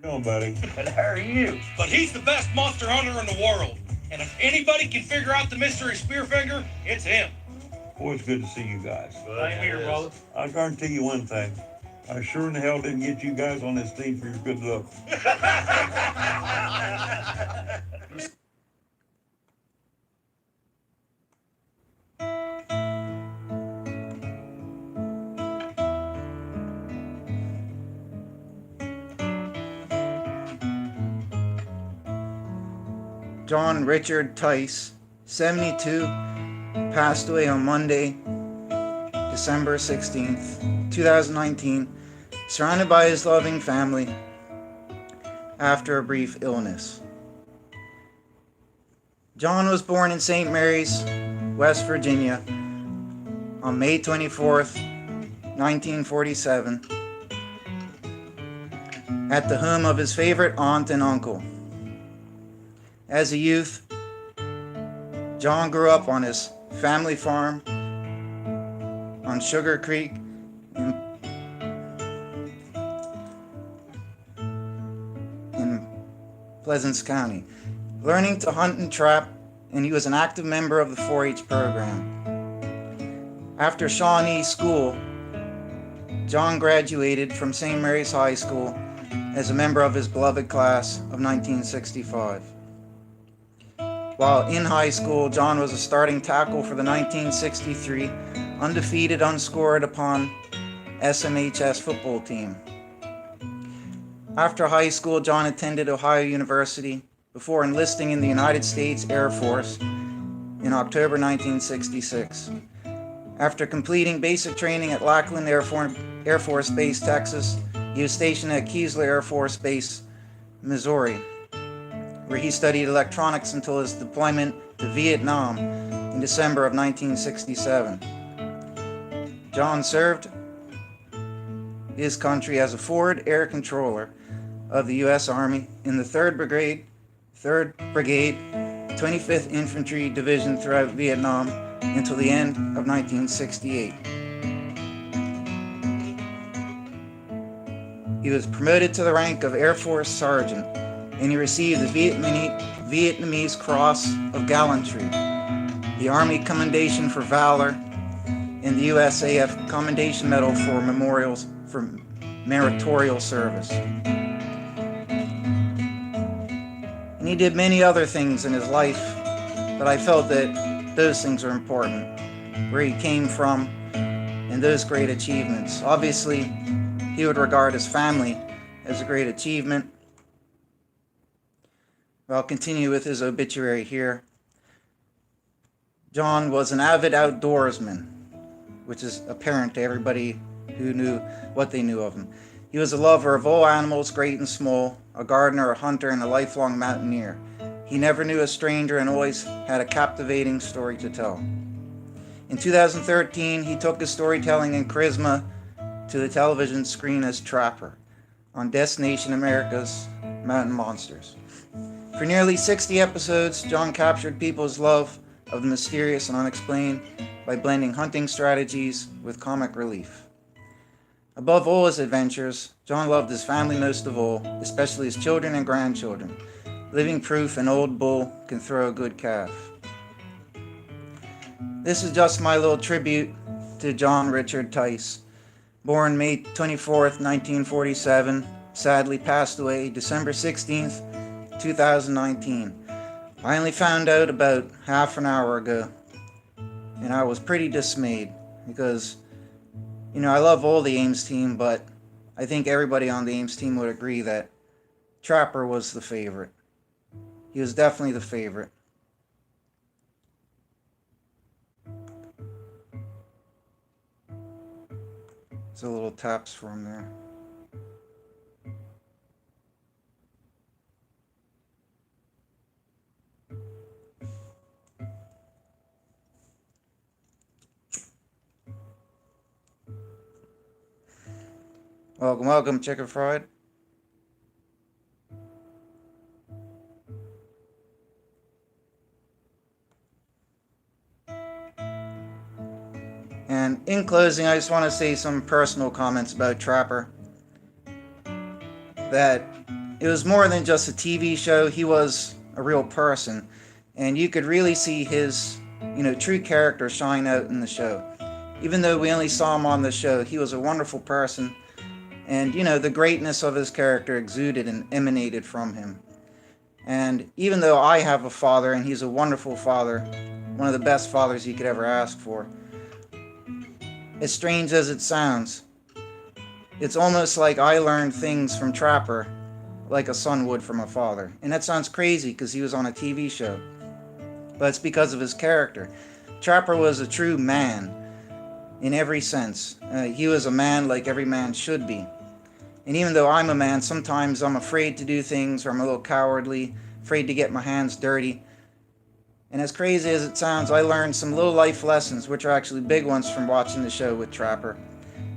No, buddy. But how are you? But he's the best monster hunter in the world. And if anybody can figure out the mystery Spearfinger, it's him. Boy, it's good to see you guys. Same here, brother. I guarantee you one thing. I sure in the hell didn't get you guys on this team for your good luck. John Richard Tice, 72, passed away on Monday, December 16th, 2019, surrounded by his loving family after a brief illness. John was born in St. Mary's, West Virginia, on May 24th, 1947, at the home of his favorite aunt and uncle. As a youth, John grew up on his family farm on Sugar Creek in Pleasants County, learning to hunt and trap, and he was an active member of the 4-H program. After Shawnee School, John graduated from St. Mary's High School as a member of his beloved class of 1965. While in high school, John was a starting tackle for the 1963 undefeated, unscored upon SMHS football team. After high school, John attended Ohio University before enlisting in the United States Air Force in October 1966. After completing basic training at Lackland Air Force Base, Texas, he was stationed at Keesler Air Force Base, Missouri, where he studied electronics until his deployment to Vietnam in December of 1967. John served his country as a forward air controller of the U.S. Army in the 3rd Brigade, 25th Infantry Division throughout Vietnam until the end of 1968. He was promoted to the rank of Air Force Sergeant, and he received the Vietnamese Cross of Gallantry, the Army Commendation for Valor, and the USAF Commendation Medal for meritorial service. And he did many other things in his life, but I felt that those things are important, where he came from and those great achievements. Obviously, he would regard his family as a great achievement. I'll continue with his obituary here. John was an avid outdoorsman, which is apparent to everybody who knew what they knew of him. He was a lover of all animals, great and small, a gardener, a hunter, and a lifelong mountaineer. He never knew a stranger and always had a captivating story to tell. In 2013, he took his storytelling and charisma to the television screen as Trapper on Destination America's Mountain Monsters. For nearly 60 episodes, John captured people's love of the mysterious and unexplained by blending hunting strategies with comic relief. Above all his adventures, John loved his family most of all, especially his children and grandchildren, living proof an old bull can throw a good calf. This is just my little tribute to John Richard Tice, born May 24th, 1947, sadly passed away December 16th, 2019. I only found out about half an hour ago, and I was pretty dismayed because, I love all the Ames team, but I think everybody on the Ames team would agree that Trapper was the favorite. He was definitely the favorite. So little taps from there. Welcome, Chicken Fried. And in closing, I just want to say some personal comments about Trapper. That it was more than just a TV show. He was a real person, and you could really see his, true character shine out in the show. Even though we only saw him on the show, he was a wonderful person, and the greatness of his character exuded and emanated from him. And even though I have a father, and he's a wonderful father, one of the best fathers you could ever ask for, as strange as it sounds, it's almost like I learned things from Trapper like a son would from a father. And that sounds crazy because he was on a TV show, but it's because of his character. Trapper was a true man in every sense. He was a man like every man should be. And even though I'm a man, sometimes I'm afraid to do things, or I'm a little cowardly, afraid to get my hands dirty. And as crazy as it sounds, I learned some little life lessons, which are actually big ones, from watching the show with Trapper.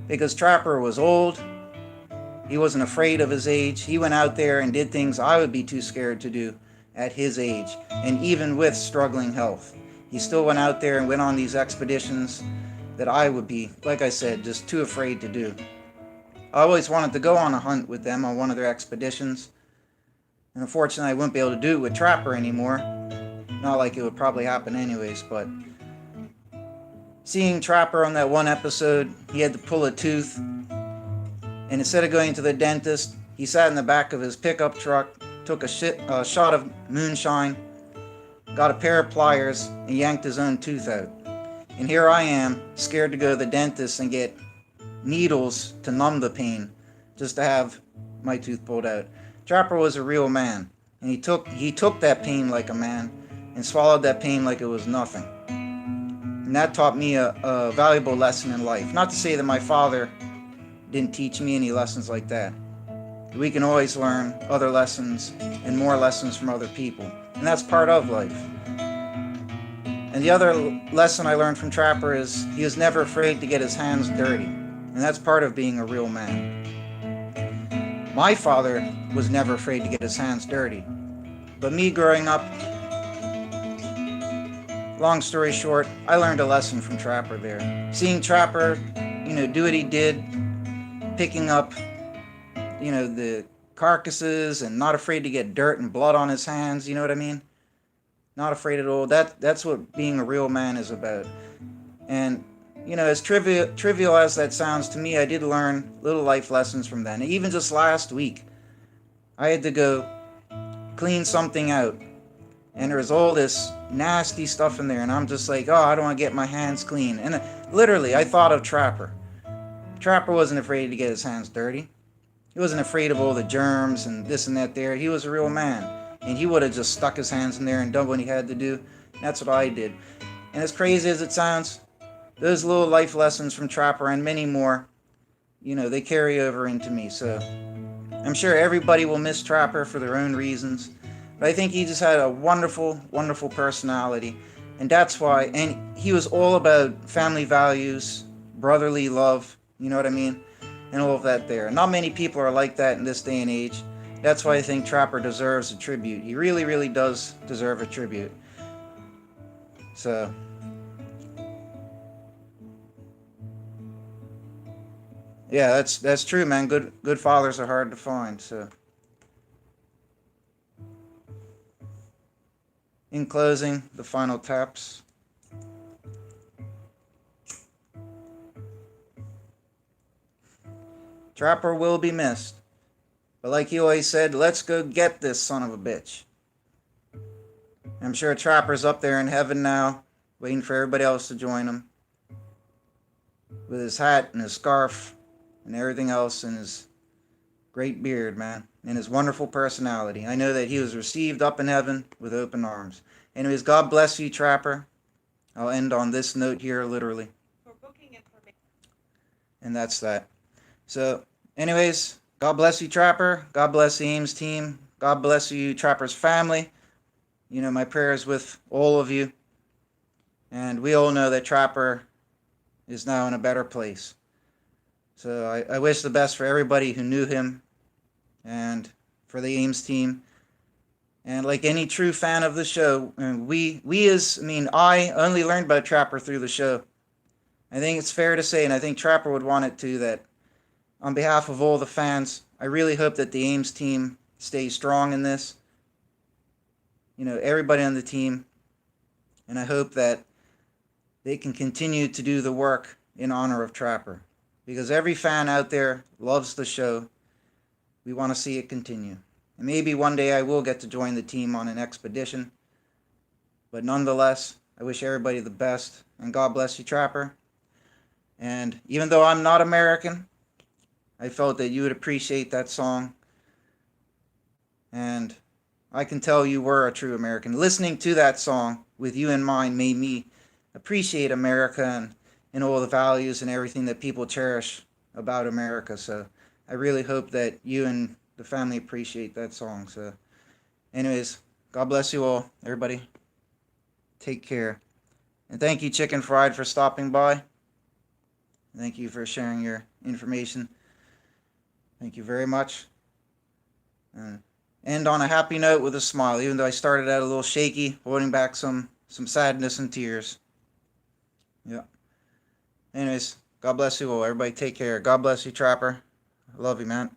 Because Trapper was old, he wasn't afraid of his age, he went out there and did things I would be too scared to do at his age, and even with struggling health. He still went out there and went on these expeditions that I would be, like I said, just too afraid to do. I always wanted to go on a hunt with them on one of their expeditions, and unfortunately I wouldn't be able to do it with Trapper anymore. Not like it would probably happen anyways, but seeing Trapper on that one episode, he had to pull a tooth, and instead of going to the dentist, he sat in the back of his pickup truck, took a shot of moonshine, got a pair of pliers, and yanked his own tooth out. And here I am, scared to go to the dentist and get needles to numb the pain, just to have my tooth pulled out. Trapper was a real man, and he took that pain like a man, and swallowed that pain like it was nothing. And that taught me a valuable lesson in life. Not to say that my father didn't teach me any lessons like that. We can always learn other lessons and more lessons from other people, and that's part of life. And the other lesson I learned from Trapper is he was never afraid to get his hands dirty, and that's part of being a real man. My father was never afraid to get his hands dirty, but me growing up, long story short, I learned a lesson from Trapper there. Seeing Trapper, do what he did, picking up, the carcasses, and not afraid to get dirt and blood on his hands, you know what I mean? Not afraid at all. That's what being a real man is about. And, as trivial as that sounds to me, I did learn little life lessons from that. And even just last week, I had to go clean something out, and there was all this nasty stuff in there, and I'm just like, I don't want to get my hands clean. And literally, I thought of Trapper. Trapper wasn't afraid to get his hands dirty. He wasn't afraid of all the germs and this and that there. He was a real man, and he would have just stuck his hands in there and done what he had to do. That's what I did. And as crazy as it sounds, those little life lessons from Trapper and many more, they carry over into me. So I'm sure everybody will miss Trapper for their own reasons, but I think he just had a wonderful, wonderful personality, and that's why. And he was all about family values, brotherly love, you know what I mean, and all of that there. Not many people are like that in this day and age. That's why I think Trapper deserves a tribute. He really, really does deserve a tribute. So, yeah, that's true, man. Good fathers are hard to find. So, in closing, the final taps. Trapper will be missed. But like he always said, let's go get this son of a bitch. I'm sure Trapper's up there in heaven now, waiting for everybody else to join him, with his hat and his scarf and everything else, and his great beard, man, and his wonderful personality. I know that he was received up in heaven with open arms. Anyways, God bless you, Trapper. I'll end on this note here, literally. For booking information. And that's that. So, anyways, God bless you, Trapper. God bless the Ames team. God bless you, Trapper's family. My prayers with all of you. And we all know that Trapper is now in a better place. So I wish the best for everybody who knew him and for the Ames team. And like any true fan of the show, I only learned about Trapper through the show. I think it's fair to say, and I think Trapper would want it too, that on behalf of all the fans, I really hope that the Ames team stay strong in this. You know, everybody on the team. And I hope that they can continue to do the work in honor of Trapper. Because every fan out there loves the show. We want to see it continue. And maybe one day I will get to join the team on an expedition. But nonetheless, I wish everybody the best. And God bless you, Trapper. And even though I'm not American, I felt that you would appreciate that song. And I can tell you were a true American. Listening to that song with you in mind made me appreciate America and all the values and everything that people cherish about America. So I really hope that you and the family appreciate that song. So anyways, God bless you all, everybody. Take care. And thank you, Chicken Fried, for stopping by. Thank you for sharing your information. Thank you very much. End on a happy note with a smile, even though I started out a little shaky, holding back some sadness and tears. Yeah. Anyways, God bless you all. Everybody take care. God bless you, Trapper. I love you, man.